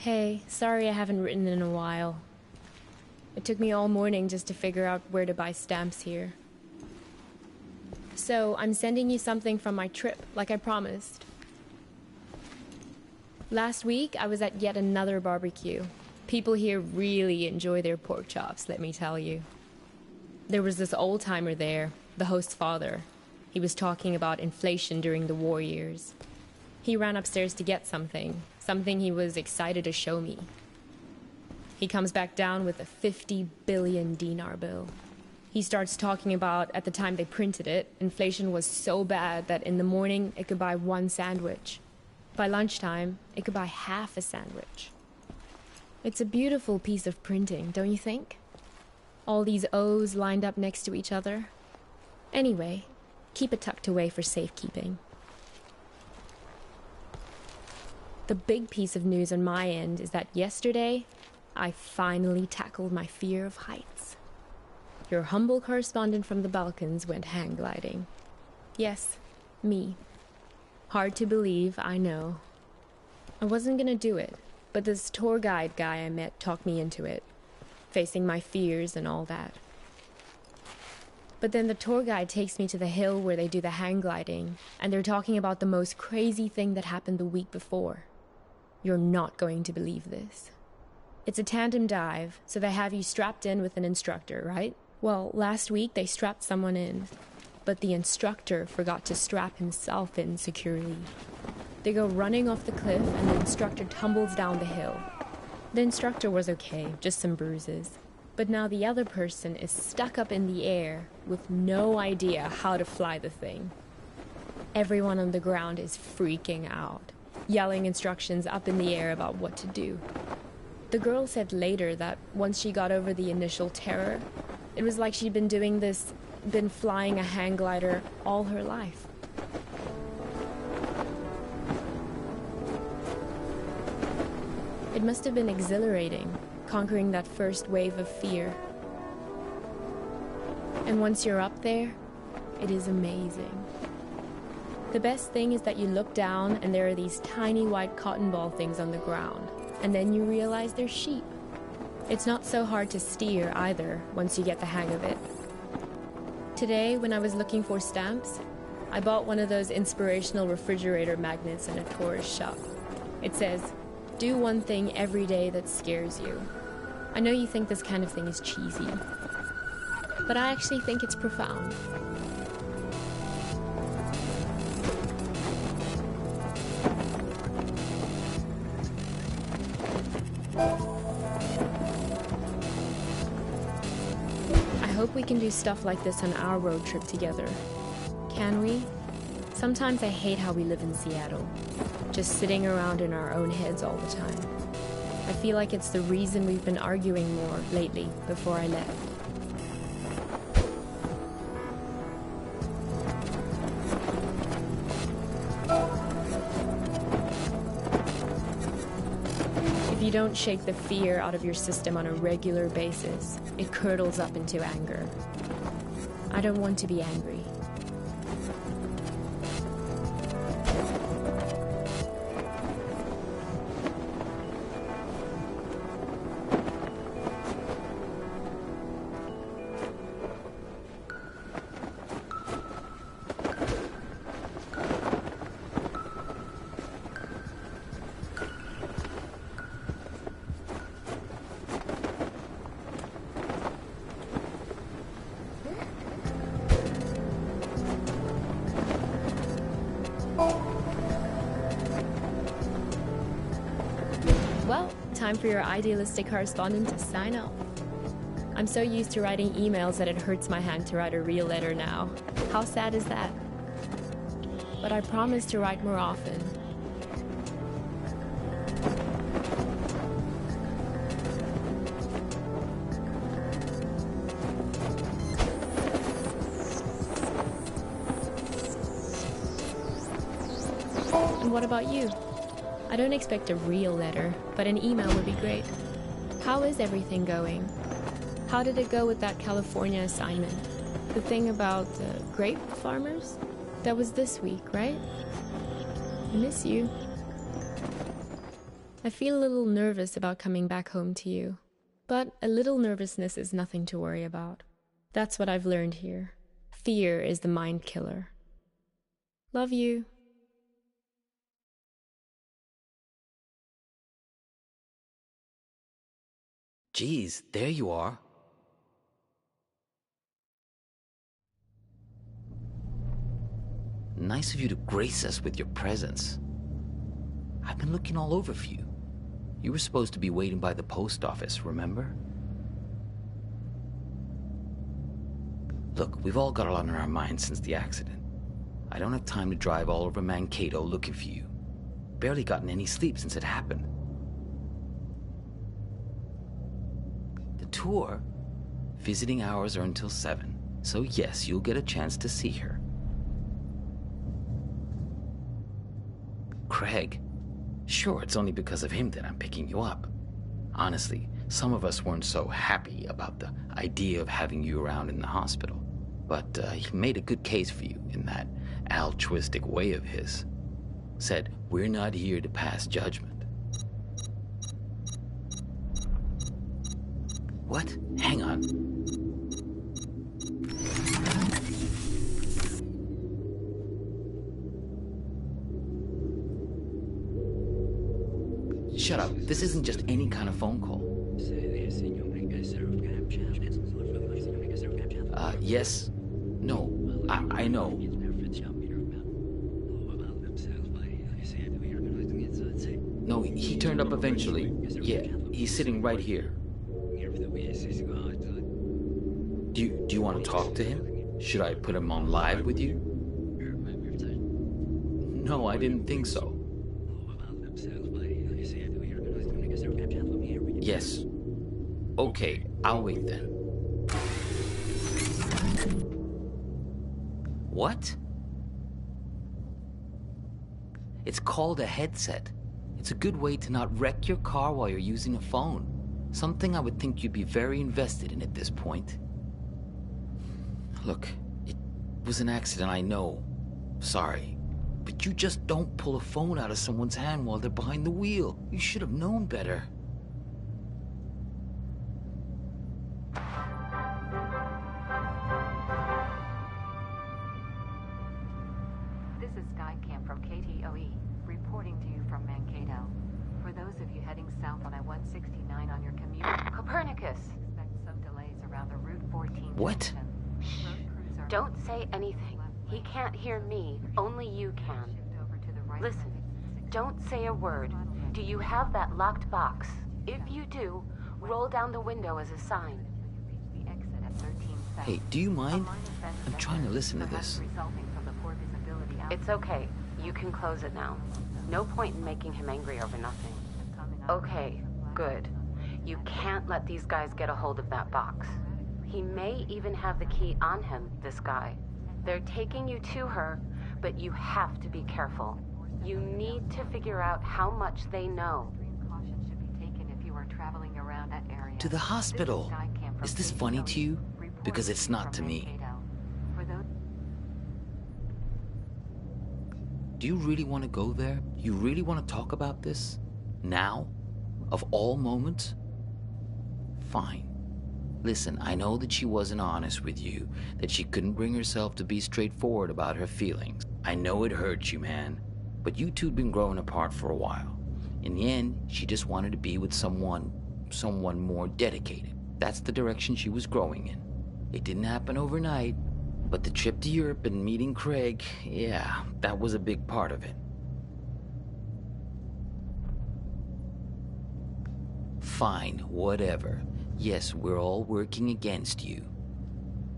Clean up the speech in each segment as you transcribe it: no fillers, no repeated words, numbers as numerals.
Hey, sorry I haven't written in a while. It took me all morning just to figure out where to buy stamps here. So, I'm sending you something from my trip, like I promised. Last week, I was at yet another barbecue. People here really enjoy their pork chops, let me tell you. There was this old-timer there, the host's father. He was talking about inflation during the war years. He ran upstairs to get something he was excited to show me. He comes back down with a 50 billion dinar bill. He starts talking about, at the time they printed it, inflation was so bad that in the morning it could buy one sandwich. By lunchtime, it could buy half a sandwich. It's a beautiful piece of printing, don't you think? All these O's lined up next to each other. Anyway, keep it tucked away for safekeeping. The big piece of news on my end is that yesterday, I finally tackled my fear of heights. Your humble correspondent from the Balkans went hang gliding. Yes, me. Hard to believe, I know. I wasn't gonna do it, but this tour guide guy I met talked me into it, facing my fears and all that. But then the tour guide takes me to the hill where they do the hang gliding, and they're talking about the most crazy thing that happened the week before. You're not going to believe this. It's a tandem dive, so they have you strapped in with an instructor, right? Well, last week they strapped someone in, but the instructor forgot to strap himself in securely. They go running off the cliff and the instructor tumbles down the hill. The instructor was okay, just some bruises. But now the other person is stuck up in the air with no idea how to fly the thing. Everyone on the ground is freaking out, yelling instructions up in the air about what to do. The girl said later that once she got over the initial terror, it was like she'd been flying a hang glider all her life. It must have been exhilarating, conquering that first wave of fear. And once you're up there, it is amazing. The best thing is that you look down and there are these tiny white cotton ball things on the ground, and then you realize they're sheep. It's not so hard to steer either, once you get the hang of it. Today, when I was looking for stamps, I bought one of those inspirational refrigerator magnets in a tourist shop. It says, "Do one thing every day that scares you." I know you think this kind of thing is cheesy, but I actually think it's profound. I hope we can do stuff like this on our road trip together. Can we? Sometimes I hate how we live in Seattle, just sitting around in our own heads all the time. I feel like it's the reason we've been arguing more lately before I left. If you don't shake the fear out of your system on a regular basis, it curdles up into anger. I don't want to be angry. Well, time for your idealistic correspondent to sign off. I'm so used to writing emails that it hurts my hand to write a real letter now. How sad is that? But I promise to write more often. And what about you? I don't expect a real letter, but an email would be great. How is everything going? How did it go with that California assignment? The thing about grape farmers? That was this week, right? I miss you. I feel a little nervous about coming back home to you. But a little nervousness is nothing to worry about. That's what I've learned here. Fear is the mind killer. Love you. Geez, there you are. Nice of you to grace us with your presence. I've been looking all over for you. You were supposed to be waiting by the post office, remember? Look, we've all got a lot on our minds since the accident. I don't have time to drive all over Mankato looking for you. Barely gotten any sleep since it happened. The tour, visiting hours are until 7, so yes, you'll get a chance to see her. Craig, sure, it's only because of him that I'm picking you up. Honestly, some of us weren't so happy about the idea of having you around in the hospital, but he made a good case for you in that altruistic way of his. Said, we're not here to pass judgment. What? Hang on. Shut up. This isn't just any kind of phone call. Yes. No. I know. No, he turned up eventually. Yeah, he's sitting right here. Do you want to talk to him? Should I put him on live with you? No, I didn't think so. Yes. Okay, I'll wait then. What? It's called a headset. It's a good way to not wreck your car while you're using a phone. Something I would think you'd be very invested in at this point. Look, it was an accident, I know. Sorry. But you just don't pull a phone out of someone's hand while they're behind the wheel. You should have known better. This is Skycam from KTOE, reporting to you from Mankato. For those of you heading south on I-169 on your commute, Copernicus, expect some delays around the Route 14 What? junction. Don't say anything. He can't hear me. Only you can. Listen, don't say a word. Do you have that locked box? If you do, roll down the window as a sign. Hey, do you mind? I'm trying to listen to this. It's okay. You can close it now. No point in making him angry over nothing. Okay, good. You can't let these guys get a hold of that box. He may even have the key on him, this guy. They're taking you to her, but you have to be careful. You need to figure out how much they know. To the hospital. Is this funny to you? Because it's not to me. Do you really want to go there? You really want to talk about this? Now? Of all moments? Fine. Listen, I know that she wasn't honest with you, that she couldn't bring herself to be straightforward about her feelings. I know it hurts you, man, but you two'd been growing apart for a while. In the end, she just wanted to be with someone more dedicated. That's the direction she was growing in. It didn't happen overnight, but the trip to Europe and meeting Craig, yeah, that was a big part of it. Fine, whatever. Yes, we're all working against you.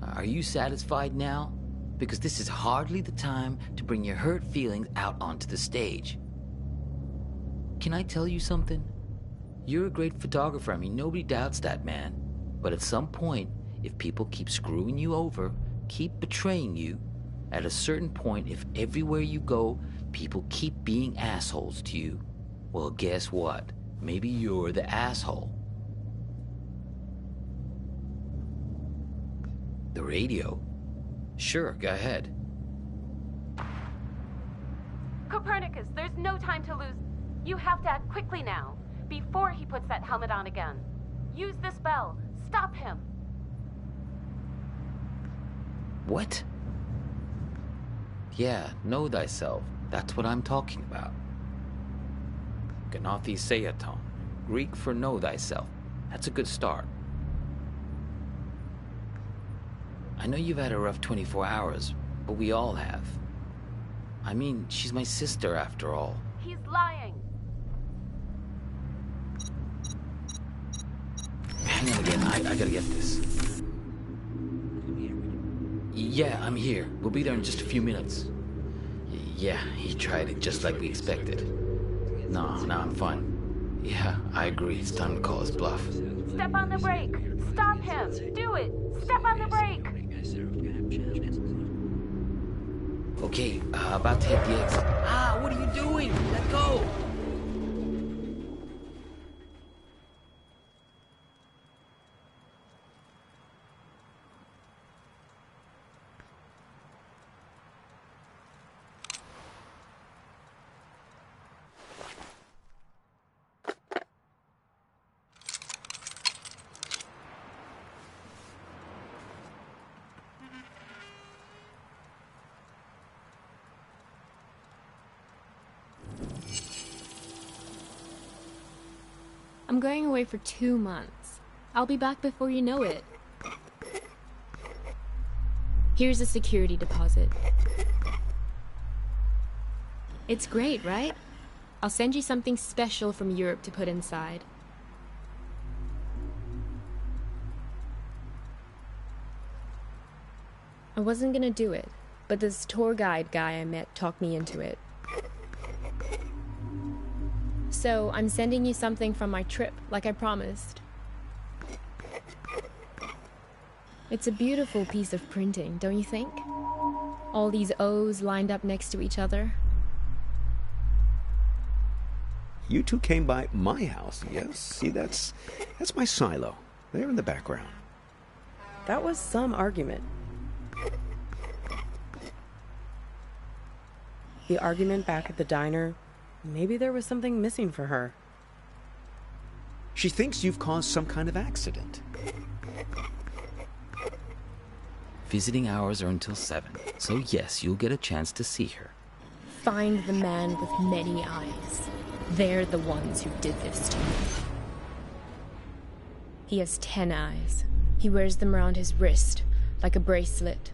Are you satisfied now? Because this is hardly the time to bring your hurt feelings out onto the stage. Can I tell you something? You're a great photographer, I mean, nobody doubts that, man. But at some point, if people keep screwing you over, keep betraying you, at a certain point, if everywhere you go, people keep being assholes to you, well, guess what? Maybe you're the asshole. The radio? Sure, go ahead. Copernicus, there's no time to lose. You have to act quickly now, before he puts that helmet on again. Use the spell. Stop him. What? Yeah, know thyself. That's what I'm talking about. Ganathi Seaton, Greek for know thyself. That's a good start. I know you've had a rough 24 hours, but we all have. I mean, she's my sister after all. He's lying. Hang on again, I gotta get this. Yeah, I'm here. We'll be there in just a few minutes. Yeah, he tried it just like we expected. No, I'm fine. Yeah, I agree. It's time to call his bluff. Step on the brake. Stop him. Do it. Step on the brake. Okay, about to hit the exit. Ah, what are you doing? Let go! I'm going away for 2 months. I'll be back before you know it. Here's a security deposit. It's great, right? I'll send you something special from Europe to put inside. I wasn't gonna do it, but this tour guide guy I met talked me into it. So, I'm sending you something from my trip, like I promised. It's a beautiful piece of printing, don't you think? All these O's lined up next to each other. You two came by my house, yes? See, that's my silo. There in the background. That was some argument. The argument back at the diner, maybe there was something missing for her. She thinks you've caused some kind of accident. Visiting hours are until 7, so yes, you'll get a chance to see her. Find the man with many eyes. They're the ones who did this to me. He has 10 eyes. He wears them around his wrist, like a bracelet.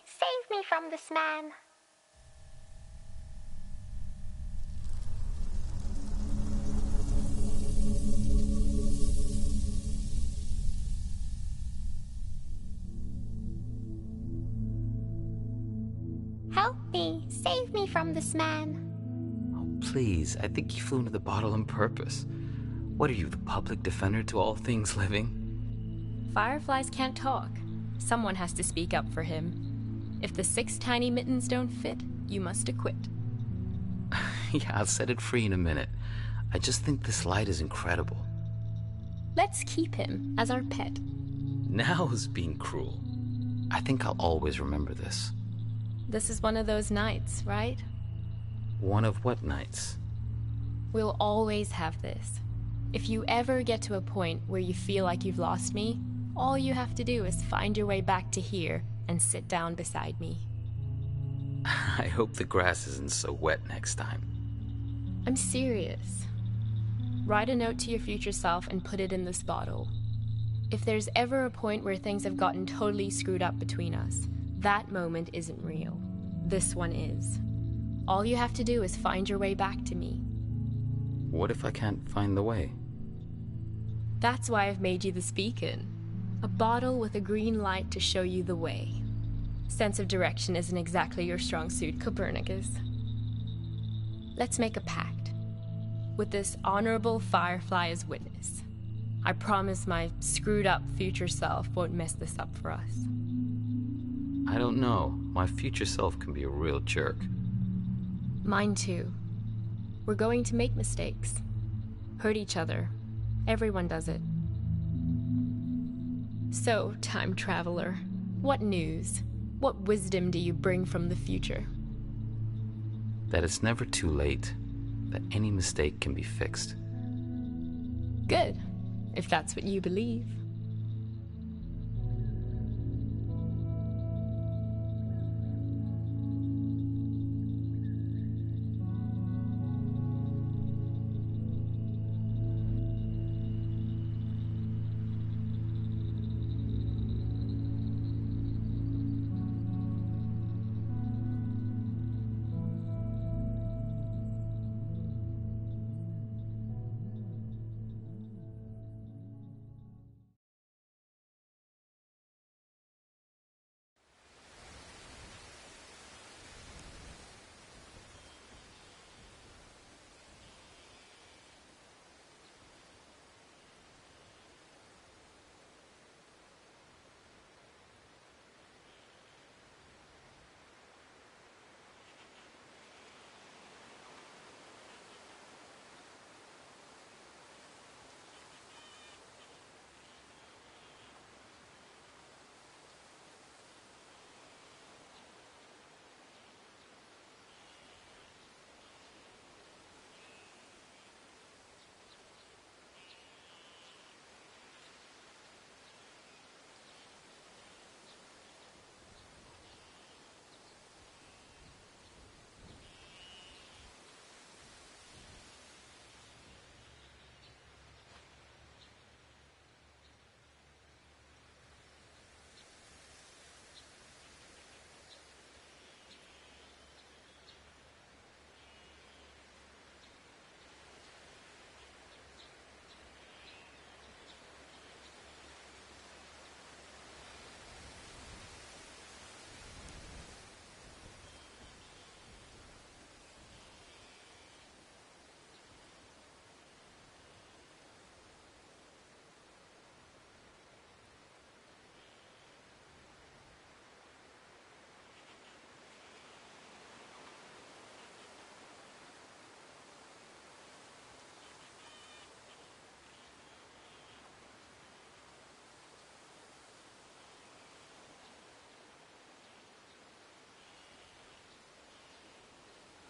Save me from this man. Help me. Save me from this man. Oh, please, I think you flew into the bottle on purpose. What are you, the public defender to all things living? Fireflies can't talk. Someone has to speak up for him. If the 6 tiny mittens don't fit, you must acquit. Yeah, I'll set it free in a minute. I just think this light is incredible. Let's keep him as our pet. Now's being cruel. I think I'll always remember this. This is one of those nights, right? One of what nights? We'll always have this. If you ever get to a point where you feel like you've lost me, all you have to do is find your way back to here and sit down beside me. I hope the grass isn't so wet next time. I'm serious. Write a note to your future self and put it in this bottle. If there's ever a point where things have gotten totally screwed up between us, that moment isn't real. This one is. All you have to do is find your way back to me. What if I can't find the way? That's why I've made you this beacon. A bottle with a green light to show you the way. Sense of direction isn't exactly your strong suit, Copernicus. Let's make a pact. With this honorable Firefly as witness, I promise my screwed-up future self won't mess this up for us. I don't know. My future self can be a real jerk. Mine too. We're going to make mistakes. Hurt each other. Everyone does it. So, time traveler, what news? What wisdom do you bring from the future? That it's never too late. That any mistake can be fixed. Good, if that's what you believe.